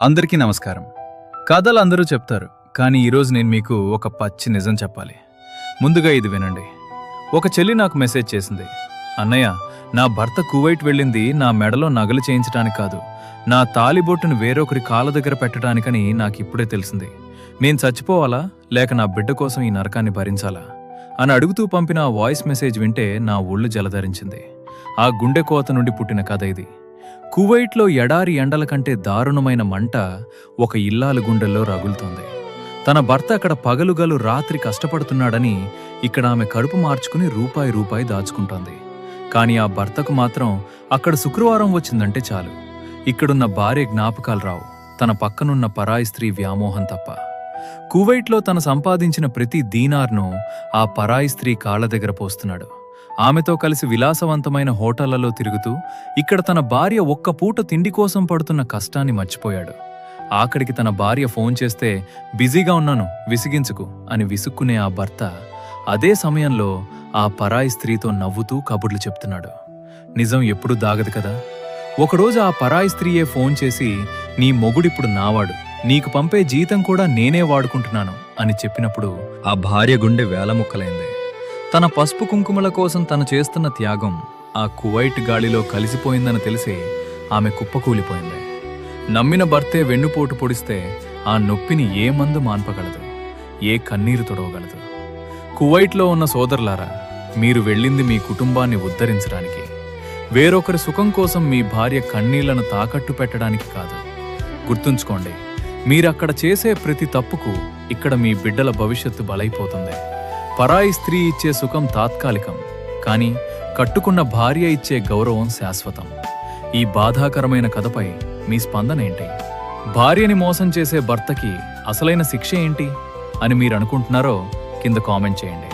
అందరికీ నమస్కారం. కథలు అందరూ చెప్తారు, కానీ ఈరోజు నేను మీకు ఒక పచ్చి నిజం చెప్పాలి. ముందుగా ఇది వినండి. ఒక చెల్లి నాకు మెసేజ్ చేసింది. అన్నయ్య, నా భర్త కువైట్ వెళ్ళింది నా మెడలో నగలు చేయించడానికి కాదు, నా తాలిబొట్టును వేరొకరి కాళ్ళ దగ్గర పెట్టడానికని నాకిప్పుడే తెలిసింది. నేను చచ్చిపోవాలా లేక నా బిడ్డ కోసం ఈ నరకాన్ని భరించాలా అని అడుగుతూ పంపిన ఆ వాయిస్ మెసేజ్ వింటే నా ఒళ్ళు జలధరించింది. ఆ గుండె కోత నుండి పుట్టిన కథ ఇది. కువైట్లో ఎడారి ఎండల కంటే దారుణమైన మంట ఒక ఇల్లాలు గుండెల్లో రగులుతోంది. తన భర్త అక్కడ పగలుగలు రాత్రి కష్టపడుతున్నాడని ఇక్కడ ఆమె కడుపు మార్చుకుని రూపాయి దాచుకుంటోంది. కాని ఆ భర్తకు మాత్రం అక్కడ శుక్రవారం వచ్చిందంటే చాలు, ఇక్కడున్న భార్య జ్ఞాపకాలు రావు, తన పక్కనున్న పరాయి స్త్రీ వ్యామోహం తప్ప. కువైట్లో తను సంపాదించిన ప్రతి దీనార్ను ఆ పరాయి స్త్రీ కాళ్ల దగ్గర పోస్తున్నాడు. ఆమెతో కలిసి విలాసవంతమైన హోటళ్లలో తిరుగుతూ ఇక్కడ తన భార్య ఒక్క పూట తిండి కోసం పడుతున్న కష్టాన్ని మర్చిపోయాడు. ఆఖడికి తన భార్య ఫోన్ చేస్తే బిజీగా ఉన్నాను, విసిగించుకు అని విసుక్కునే ఆ భర్త అదే సమయంలో ఆ పరాయి స్త్రీతో నవ్వుతూ కబుర్లు చెప్తున్నాడు. నిజం ఎప్పుడూ దాగదు కదా. ఒకరోజు ఆ పరాయి స్త్రీయే ఫోన్ చేసి, నీ మొగుడిప్పుడు నావాడు, నీకు పంపే జీతం కూడా నేనే వాడుకుంటున్నాను అని చెప్పినప్పుడు ఆ భార్య గుండె వేలముక్కలైంది. తన పసుపు కుంకుమల కోసం తను చేస్తున్న త్యాగం ఆ కువైట్ గాలిలో కలిసిపోయిందని తెలిసి ఆమె కుప్పకూలిపోయింది. నమ్మిన భర్తే వెన్నుపోటు పొడిస్తే ఆ నొప్పిని ఏ మందు మాన్పగలదు, ఏ కన్నీరు తొడవగలదు. కువైట్లో ఉన్న సోదరులారా, మీరు వెళ్ళింది మీ కుటుంబాన్ని ఉద్ధరించడానికి, వేరొకరి సుఖం కోసం మీ భార్య కన్నీళ్లను తాకట్టు పెట్టడానికి కాదు. గుర్తుంచుకోండి, మీరక్కడ చేసే ప్రతి తప్పుకు ఇక్కడ మీ బిడ్డల భవిష్యత్తు బలైపోతుంది. పరాయి స్త్రీ ఇచ్చే సుఖం తాత్కాలికం, కానీ కట్టుకున్న భార్య ఇచ్చే గౌరవం శాశ్వతం. ఈ బాధాకరమైన కథపై మీ స్పందన ఏంటి? భార్యని మోసం చేసే భర్తకి అసలైన శిక్ష ఏంటి అని మీరు అనుకుంటున్నారో కింద కామెంట్ చేయండి.